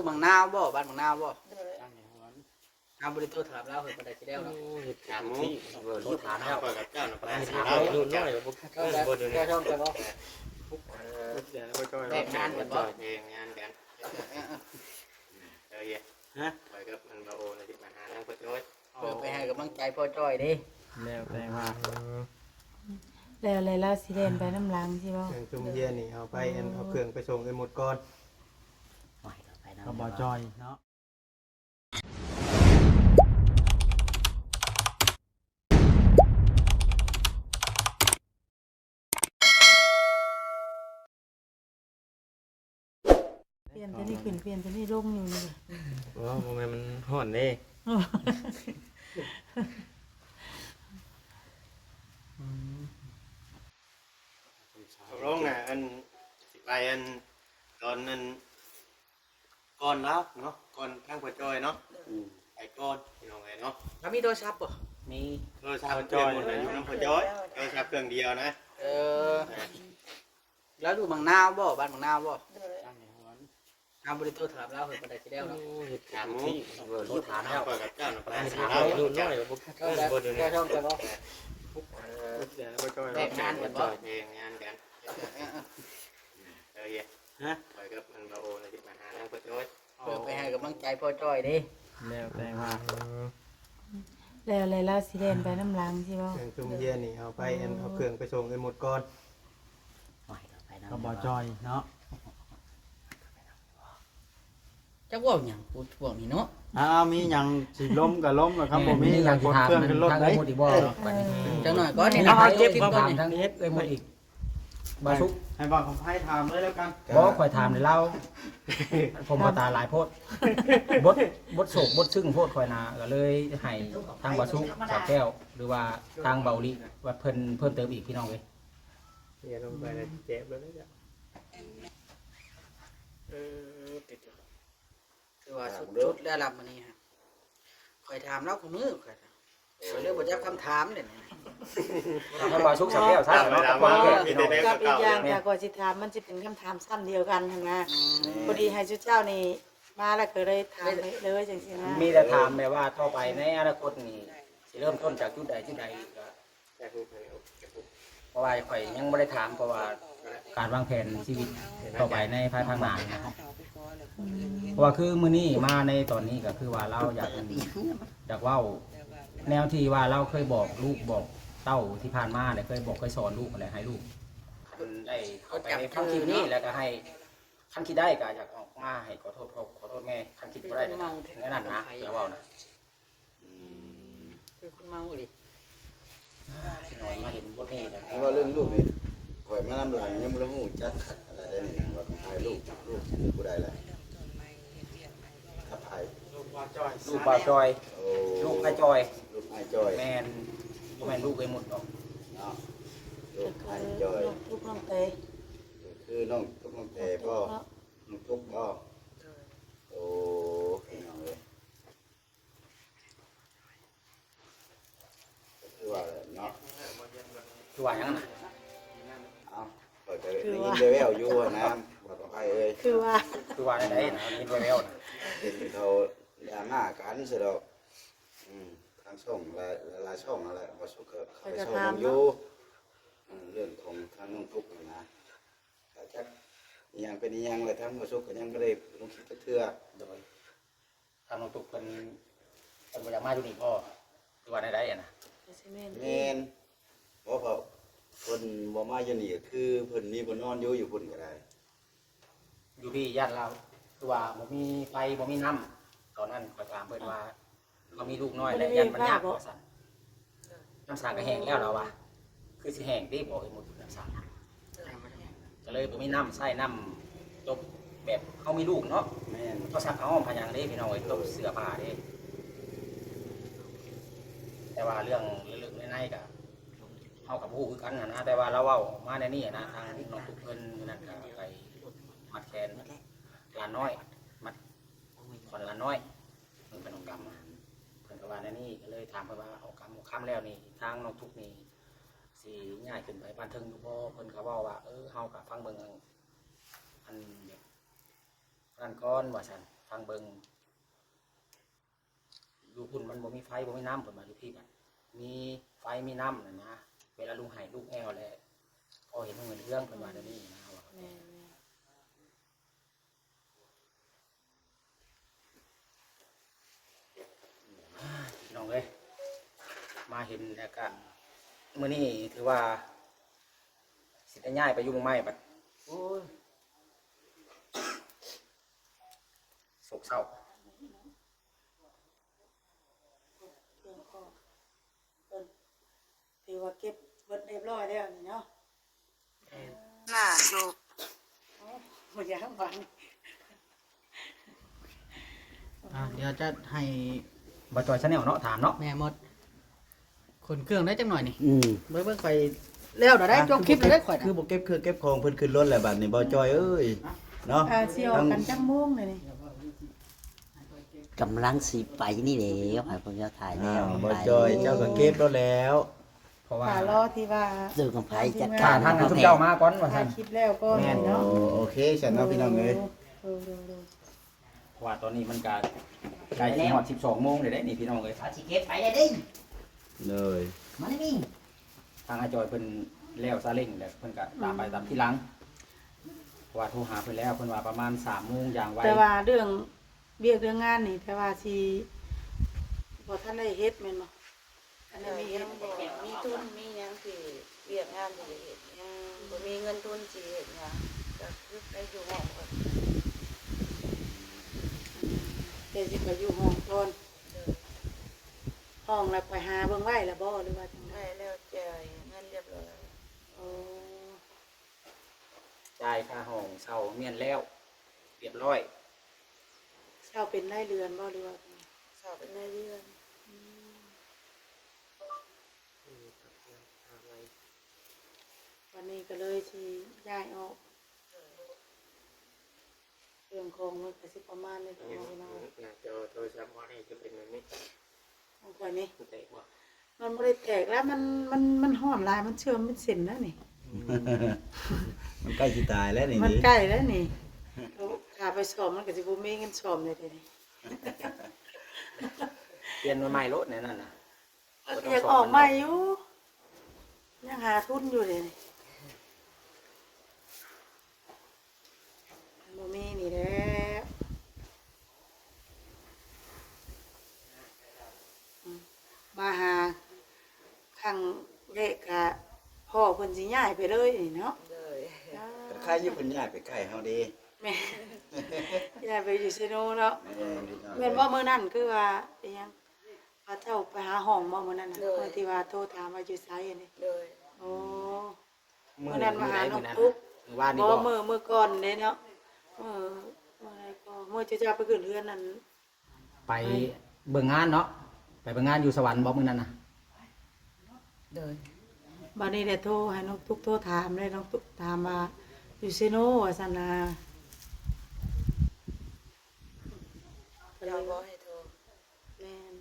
บางนาวบ่บ้านบางนาวบ่ โดย เอาบริโภคถามแล้วเห็นประเด็นที่แล้วเนาะ ถามที่รถถามแล้วกับเจ้าหน้าที่ ถามดูน้อยบ่ ก็แล้วก็ช่องกันบ่ เดี๋ยวบ่จ้อย แบ่งงานกันบ่ เองงานกันเยอะฮะไปกับมันมาโอนที่มาหาทางพ่อจ้อย เพื่อไปให้กำลังใจพ่อจ้อยดิ แล้วแต่ว่า แล้วอะไรแล้วสิเด่นไปน้ำลังใช่ป่ะ เครื่องจุ่มเย็นนี่เอาไปเอาเครื่องไปส่งให้หมดก่อน ก็บ่จ้อยเนาะ เปลี่ยนตัวนี้ขึ้นเปลี่ยนตัวนี้ลงอยู่นี่ ว่าบ่แม่นมันฮ้อนเด้ ร้องน่ะอันสิไปอันตอนนั้นก่อนแล้วเนาะก่อนทางพ่อจ้อยเนาะไปก่อนพี่น้องเนาะ แล้วมีโทรศัพท์บ่ มีโทรศัพท์เครื่องหมดเลยอยู่น้ำพ่อจ้อยโทรศัพท์เครื่องเดียวนะ แล้วดูบางนาวบ่บ้านบางนาวบ่ โดย เอาบริโภคถามแล้วเห็นประเด็นที่แล้วเนาะ ถามที่รถถามแล้วกับเจ้าหน้าที่ ถามดูน้อยบ่ ก็แล้วก็ช่องกันบ่ เดี๋ยวบ่จ้อย แบ่งงานกันบ่ เองงานกันเยอะฮะไปกับมันมาโอนที่มาหาทางพ่อจ้อย เพื่อไปให้กำลังใจพ่อจ้อยดิ แล้วแต่ว่า แล้วอะไรแล้วสิเด่นไปน้ำลังใช่ป่ะ เครื่องจุ่มเย็นนี่เอาไปเอาเครื่องไปส่งให้หมดก่อน ก็บ่จ้อยเนาะ จักว่าหยังพูดพวกนี้เนาะ มีหยังสิล้มก็ล้มครับบ่มีหยังกดเครื่องขึ้นรถได้ จังหน่อยก็นี่ เอา นะ เจ็บ ติด บ่ ตัว ถาม นี่ ทางนี้เลยหมดอีกบ่ทุกให้บอกของไผถามเลยแล้วกัน บ่ข่อยถามในเล่าผมก็ตาหลายโพดบดโศกบดซึ่งโพดข่อยนาก็เลยให้ทางบาสุสาวแก้ว หรือว่าทางเบาลิว่าเพิ่มเติมอีกพี่น้องเว้ย เดี๋ยวลงไปแล้วเจ็บแล้วนะจ๊ะ คือว่าสุดๆแล้วรับมื้อนี้ฮะคอยถามแล้วของมือคอยเรื่องบ่จักคำถามเด้นี่ ทางบาสุสาวแก้วซะเนาะกับแก้ว กับอีกอย่างแต่ก่อนสิถามมันจะเป็นคำถามซ้ำเดียวกันนะพอดีให้ชุดเจ้านี่มาแล้วก็เลยถามเลยจังซี่นะ มีแต่ถามแบบว่าต่อไปในอนาคตนี่สิเริ่มต้นจากจุดใดก็เพราะว่าข่อยยังไม่ได้ถามเพราะว่าการวางแผนชีวิตต่อไปในภายภาคหน้านะครับเพราะว่าคือมื้อนี้มาในตอนนี้ก็คือว่าเราอยากเว้าแนวที่ว่าเราเคยบอกลูกบอกเต้าที่ผ่านมาเนี่ยเคยบอกเคยสอนลูกอะไรให้ลูกมันได้เข้าไปในฟังคลิปนี้แล้วก็ให้คันคิดได้ก็อยากออกมาให้ขอโทษพ่อขอโทษแม่คันคิดบ่ได้นะแน่นอนนะอย่าเว้านะ คือคุณเมาดิ หน่อยมาเห็นบทนี้นะ เพราะว่าเรื่องลูกนี่ข่อยมาลำหลังยังบ่รู้จักขัดอะไรได้นี่ว่าของใครลูกผู้ใดล่ะถ้าไผ ลูกบาจอย โอ้ ลูกไอจอย ลูกไอ้จอย แมนบ่แมนลูกไอหมดหรอก เนาะลู ก็ ก คื ไอ้ อ จอย ทุกน้องเตย คือน้องทุกน้องแต่พ่อน้องทุกพ่อโอ้พี่น้องเอ้ยก็คือว่าเนาะ คือว่าหยังน่ะ เอาข่อยก็ได้ยินแว่วๆอยู่นะว่าของใครเอ้ย คือว่า คือว่าได้นะเห็นแววๆนะ เห็นเขาด่าหน้ากันเสียดอกทางช่องหลายช่องอะไรว่าสุขเขาไปช่องมันอยู่เรื่องของทางน้องทุกข์นี่นะแต่จักอีหยังเป็นอีหยังเลยทั้งว่าสุขก็ยังไม่ได้ลงคิดจักเทื่อ โดยทางน้องตุกเป็นบ่อยากมาอยู่นี่พ่อคือว่าได้นะ ใช่แม่น แม่นเพราะเพิ่นบ่มาอยู่นี่ก็คือเพิ่นมีบ่นอนอยู่พุ่นก็ได้ อยู่พี่ญาติเราคือว่าบ่มีไฟบ่มีน้ำตอนนั้นขอยถามเพิ่นว่าเรามีลูกน้อยและยันมันยากว่าซั่นน้ำสางก็แห้งแล้วเราว่าคือสิแห้งติบ่ให้หมดน้ำสางก็เลยบ่มีน้ำใช้น้ำจบแบบเฮามีลูกเนาะ แม่น ก็ซักเอาพยังเด้พี่น้องไอ้ตบเสื้อผ้าเด้แต่ว่าเรื่องลึกๆในๆก็เฮากับผู้คือกันนะแต่ว่าเราเว้ามาในนี้นะทางน้องทุกเพิ่นนั่นก็ไปมัดแขนหลานน้อยมัดขอนหลานน้อยเพิ่นเป็นองค์กรรมเพิ่นก็ว่าในนี้ก็เลยถามเพิ่นว่าเอากรรมเอาคำแล้วนี่ทางน้องทุกนี่สิง่ายขึ้นไปบ้านถึงอยู่บ่เพิ่นก็เว้าว่าเฮาก็ฟังเบิ่งอันนั่นก่อนว่าซั่น ทางเบิงอยู่พุ่นมันบ่มีไฟบ่มีน้ำเพิ่นมาอยู่พี่กันมีไฟมีน้ำน่ะนะเวลาลุงไห้ลูกแอวแล้วพอเห็นเงินเรื่องเพิ่นมาเดี๋ยวนี้นะว่า แม่น พี่น้องเอ้ยมาเห็นแล้วก็มื้อนี้ถือว่าสิได้ย้ายไปอยู่เมืองใหม่บัดโอ้ยโศกเศร้า ๆเรื่องก็เพิ่นถือว่าเก็บเบิดเรียบร้อยแล้วนี่เนาะน่าอยู่บ่อยากหวัง เดี๋ยวจะให้ บ่จอยชาแนลเนาะถามเนาะ แม่หมดคนเครื่องได้จังหน่อยนี่ อืม เบิ่งไปแล้วเดี๋ยวได้จบคลิปแล้วได้ข่อย คือบ่เก็บเครื่องเก็บของเพิ่นขึ้นรถแล้วบัดนี้บ่จอยเอ้ยเนาะ สิออกกันจังโมงเลยนี่ กำลังสิไปนี่แหล้วให้ผมจะถ่ายแล้ว บ่จอยเจ้าก็เก็บรถแล้ว เพราะว่า ฝารอที่ว่า ดูกำไพจัด ถ้า การ ทางนั้นทุกเจ้ามาก่อนว่า ถ่า ซั่ ย น คลิปแล้วก็ แม่น เนาะ โอเคฉันเนาะพี่น้องเอ้ย เพราะว่าตอนนี้มันก็ใกล้สิฮอด12 โมงเลยได้นี่พี่น้องเอ้ย เอาสิเก็บไปเลยดิ เลย มันนี่ ทางอาจอยเพิ่นแล้วซาเล้งแล้วเพิ่นก็ตามไปตามที่หลังเพราะว่าโทรหาเพิ่นแล้วเพิ่นว่าประมาณ 3 โมงอย่างไว แต่ว่าเรื่องเรียกเรื่องงานนี่แต่ว่าสิบ่ทันได้เฮ็ดแม่นบ่อันนี้มีเฮ็ด มีทุนมีหยังสิเวียกงานสิเฮ็ดหยังบ่มีเงินทุนสิเฮ็ดหยังก็คือไปอยู่ห้องก่อน แต่สิไปอยู่ห้องก่อนห้องแล้วไปหาเบิ่งไว้แล้วบ่หรือว่าจังได๋ ได้แล้วจ่ายเงินเรียบร้อย โอ้ จ่ายค่าห้องเช่าเมียนแล้วเรียบร้อย เช่าเป็นรายเดือนบ่หรือว่าจังใด สอบเป็นรายเดือน วันนี้ก็เลยสิย้ายออกเรื่องของมันก็สิประมาณนี้ก็เอาเนาะ หน้าจอโทรศัพท์บ่ได้จะเป็นแบบนี้ ของข่อยนี่ เตะบ่ มันบ่ได้แตกแล้วมันหอมหลายมันเชื่อมเป็นเส้นแล้วนี่ มันใกล้สิตายแล้วนี่ มัน ดิ ใกล้แล้วนี่ถ้าไปสอบมันก็สิบ่มีเงินสอบเลยเดี๋ยวนี้ เปลี่ยนมาใหม่รถแน่นั่นน่ะ อยากออกใหม่อยู่ยังหาทุนอยู่เลยนี่บ่มีนี่แหละมาหาครั้งแรกก็พ่อเพิ่นสิย้ายไปเลยนี่เนาะ เลย ใครอยู่เพิ่นย้ายไปใกล้เฮาเด้ แม่ย้ายไปอยู่ไสโนเนาะ พี่น้อง แม่นว่ามื้อนั้นคือว่าอิหยังพาเจ้าไปหาห้องบ่มื้อนั้นน่ะมื้อที่ว่าโทรถามว่าอยู่ไสอันนี้ เลย โอ้มื้อนั้นมาหาน้องปุ๊ก มื้อวานนี่ บ่ บ่ มื้อก่อนเด้เนาะมื้อใดก็มื้อจะไปขึ้นเรือนนั่น ไปเบิ่งงานเนาะไปเบิ่งงานอยู่สวรรค์บ่มื้อนั้นน่ะ เลย บัดนี้ได้โทรให้น้องตุ๊กโทรถามเลยน้องตุ๊กถามว่าอยู่ไสโนว่าซั่นน่ะก็เล เรา ย บ่ให้โทร แม่น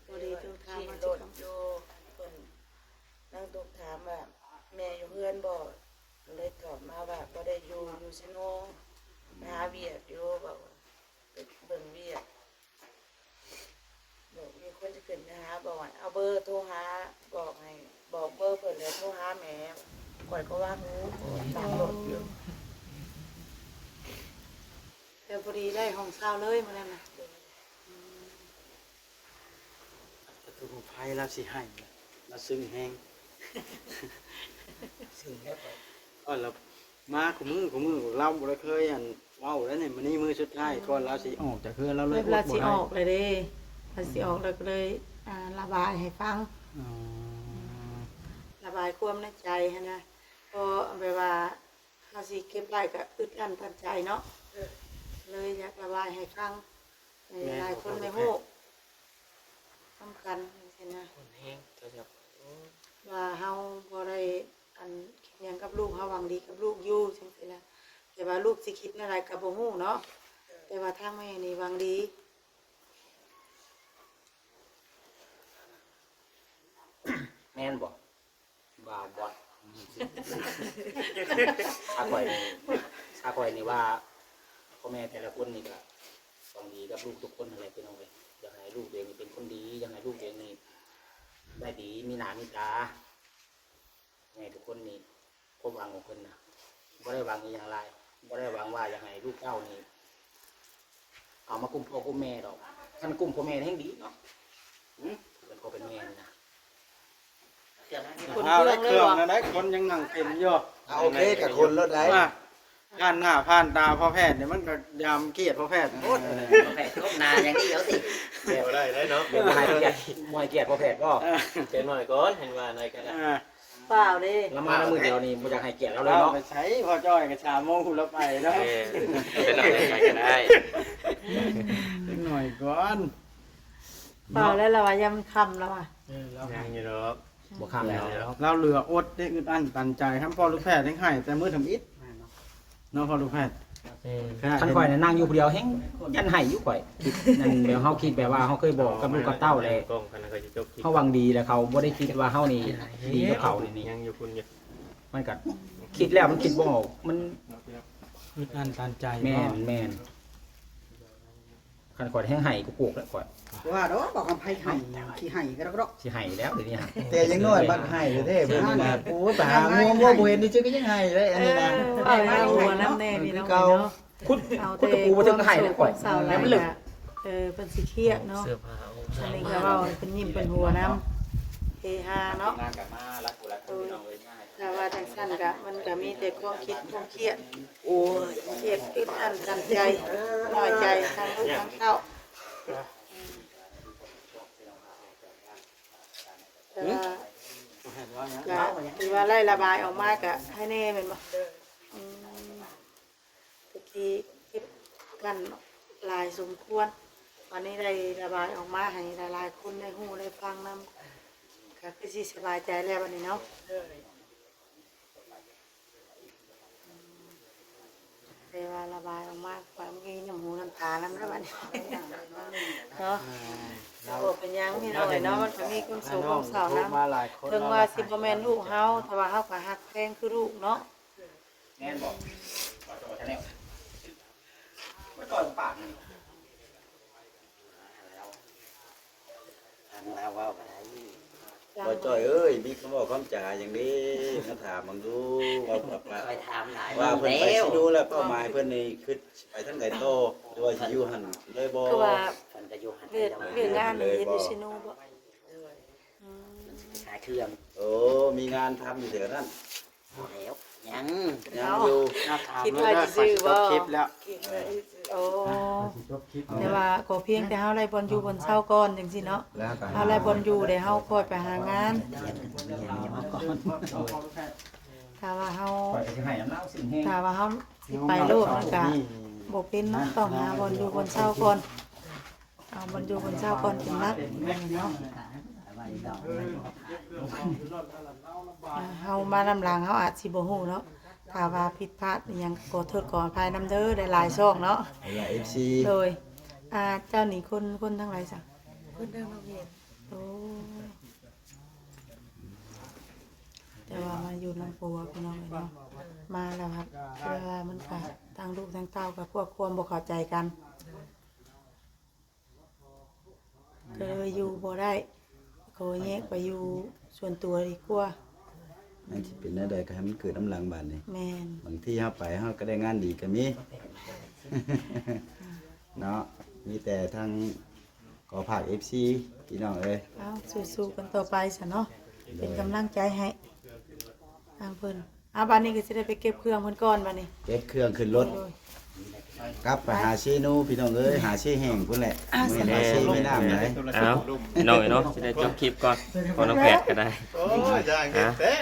บ่ได้โทรถาม ขี่ ว่าร ถ สิ อยู่เพิ่นนั่งตุกถามว่าแม่อยู่เฮือนบ่เลยตอบมาว่าบ่ได้อยู่ซิโนไปหาเวียกอยู่บอกว่าไปเบิ่งเวียกบอกมีคนจะขึ้นไปหาบอกว่าเอาเบอร์โทรหาบอกให้บอกเบอร์เพิ่นเลยโทรหาแม่ข่อยก็ว่างูตามรถอยู่ แต่พอดีได้ห้องเช่าเลยมื้อนั้นน่ะ ประตูไฟแล้วสิให้แล้วซึ้งแฮง ซึ่งแล้วก็ ก่อนเรามาของมือเราบ่ได้เคยอันเว้าแล้วนี่มื้อนี้มื้อสุดท้ายก่อนเราสิออกจากเฮือนเราเลย เวลาสิออกเลยเด้เวลาสิออกแล้วก็เลยระบายให้ฟัง อ๋อ ระบายความในใจหั้นนะเพราะแบบว่าเฮาสิเก็บไว้ก็อึดอั้นตันใจเนาะเลยอยากระบายให้ฟังให้หลายคนไม่ฮู้สำคัญจังซี่นะ คนแห้งโทรศัพท์ ว่าเฮาบ่ได้อันคิดหยังกับลูกเฮาหวังดีกับลูกอยู่จังซี่นะแต่ว่าลูกสิคิดอะไรก็บ่ฮู้เนาะแต่ว่าทางแม่นี่หวังดี แม่นบ่ว่าบอดซาข่อยนี่ว่า พ่อแม่แต่ละคนนี่ก็ต้องดีกับลูกทุกคนอะไรพี่น้องเลยอยากให้ลูกตัวเองนี่เป็นคนดีอยากให้ลูกตัวเองนี่ได้ดีมีหน้ามีตาแม่ทุกคนนี่ความหวังของคนนะบ่ได้หวังอย่างไรบ่ได้หวังว่าอยากให้ลูกเจ้านี่เอามากุมพ่อกุมแม่ดอกท่านกุมพ่อแม่ให้ดีเนาะเป็นพ่อเป็นแม่นี่นะ คน เอา เครื่ ได้ อง เค เลย รื่อง บ่ นะได้คนยังนั่งเต็มอยู่ โอเคกับคนรถได้ ว่าด้านหน้าผ่านตาพ่อแพทย์เนี่ยมันก็ยามเกียรติพ่อแพทย์โคตรเลย แผลก้มหน้าอย่างเดียวสิ บ่ได้เนาะ เดี๋ยวบ่ให้เกียรติบ่ให้เกียรติพ่อแพทย์ก็ เจ็บหน่อยก่อนเห็นว่าอะไรกัน เปล่าเด้ ละมามือเดียวนี่บ่อยากให้เกียรติเราเลย เรา เนาะ ไปใช้พ่อจ้อยกับชาโมงคุณเราไปเนาะ เป็นหน่อยไปก็ได้ นิดหน่อยก่อน เปล่าแล้วเราว่ายังค่ำแล้วว่ะ ยังอยู่ดอก บ่ข้ามแล้ว เราเหลืออดได้อึดอั้นตันใจครับพ่อลูกแพทย์ยังให้แต่มือทำอิฐเนาะพ่อลูกแพทย์ ท่านข่อยน่ะนั่งอยู่ผู้เดียวแฮงยันให้อยู่ข่อยคิดนั่นแบบเฮาคิดแบบว่าเฮาเคยบอกกับลูกกับเต้าแล้ว กล้องคันนั้นก็จะจบคลิป เฮาหวังดีแล้วเขาบ่ได้คิดว่าเฮานี่ดีกับเขานี่ ยังอยู่คุณอยู่ มันก็คิดแล้วมันคิดบ่ออกมัน อึดอั้นตันใจ แม่นคันข่อยแฮงให้กูปลูกแล้วข่อย ว่าดอกบอกคำไพ่ไห้ขี้ไห้ก็ดอก สิให้แล้วเดี๋ยวนี้ แต่ยังน้อยบักให้เลยเด้บ่นี่นะ โอ้ยไปหางัวบ่เห็นนี่ชื่อก็ยังไห้เลยอันนี้นะ เอาแล้วหัวน้ำแน่พี่น้องเนาะ คุณ เอา คุณ แต่ ตะปูบ่ถึงให้แล้วข่อย สาว แล้ แล้ว ว มั มัน น ลึ ลึ ก กเป็นสิเครียดเนาะ เสื้อผ้า อันนี้ก็เว้าเป็นยิ้มเป็นหัวน้ำเฮฮาเนาะ งานกับมารักกูรักพี่น้องเอ้ยง่าย ถ้าว่าจังซั่นก็มันก็มีแต่ความคิดความเครียดโอ้ยเครียดอึดอั้นตันใจน้อยใจทางลูกทางเต้าแต่ว่าก็คือว่าไล่ระบายออกมาก็ให้แน่แม่นบ่อืมตะกี้เก็บกันหลายสมควรวันนี้ได้ระบายออกมาให้หลายๆคนได้ฮู้ได้ฟังนำก็คือสิสบายใจแล้ววันนี้เนาะแต่ว่าระบายออกมาความงี้น้ำหูน้ำตาน้ำแล้ววันนี้เนาะบ่เป็นหยังพี่น้องเนาะมันก็มีความสุขความเศร้านํ มาหลายคน ถึงว่าสิบ่แม่นลูกเฮาแต่ว่าเฮาก็ฮักแพงคือลูกเนาะ แม่นบอกบ่จ่อยชาแนลบ่จ่อยปากนี่ ทางเราว่าไป บ่จ้อยเอ้ยมีคำบอกคำจ่าอย่างนี้มาถามมึงดูว่า ไปถามหลาย ว่าเพิ่นไป แล้ว สิดูแล้วเป้าหมายเพิ่นนี่คือไปทางไหนโตหรือว่าสิอยู่หั่นเลยบ่ คือว่า มันจะอยู่หัน เวียดงานนี่เฮ็ดอยู่ซิโนบ่อืม ขายเครื่อง โอ้มีงานทำอยู่แถวนั้น แล้วยัง ยังอยู่ คิดว่าสิซื้อบ่ คลิปแล้ว โอ้ จบคลิป แต่ว่าขอเพียงแต่เฮาไล่บอลอยู่บนเช้าก่อนจังซี่เนาะ แล้วก็ เฮาไล่บอลอยู่ได้เฮาค่อยไปหางาน เรียนกันเรียนยังมาก่อน ถ้าว่าเฮา ข่อยก็สิให้น้ำเล่าสิ่งแห้ง ถ้าว่าเฮาสิไปโลดมันก็บ่เป็นเนาะต้องหาบอลอยู่บนเช้าก่อนเอาบอลอยู่บนเช้าก่อนเป็นหลักเนาะเฮามาลำหลังเฮาอาจสิบ่ฮู้เนาะถ้าว่าผิดพลาดอิหยังขอโทษขออภัยนำเด้อได้หลายช่องเนาะ หลาย FC โดยเจ้านี่คนทั้งหลายสั่ง คนทางโรงเรียน โอ้แต่ว่ามาอยู่น้ำปัวพี่น้องเลยเนาะมาแล้วครับเวลามันก็ทางลูกทางเต้ากับพวกความบ่เข้าใจกันก็เลยอยู่บ่ได้ก็แยกไปอยู่ส่วนตัวดีกว่า นั่นสิเป็นได้ก็ให้มันเกิดน้ำหลังบาดนี่ แม่น บางทีเฮาไปเฮาก็ได้งานดีก็มี เนาะมีแต่ทางขอภาค FC พี่น้องเอ้ย เอาสู้ๆกันต่อไปซะเนาะเป็นกำลังใจให้ทางเพิ่นบัดนี้ก็สิได้ไปเก็บเครื่องเพิ่นก่อนบัดนี้ เก็บเครื่องขึ้นรถ โดย กลับไปหาชีนูพี่น้องเอ้ยหาชีแห้งพุ่นแหละมื้อหาชีไม่น้ำไหล เอาน้อยเนาะสิได้จบคลิปก่อนพอน้องแพทย์ก็ได้ โอ้ยจ้างเฮ็ดแต่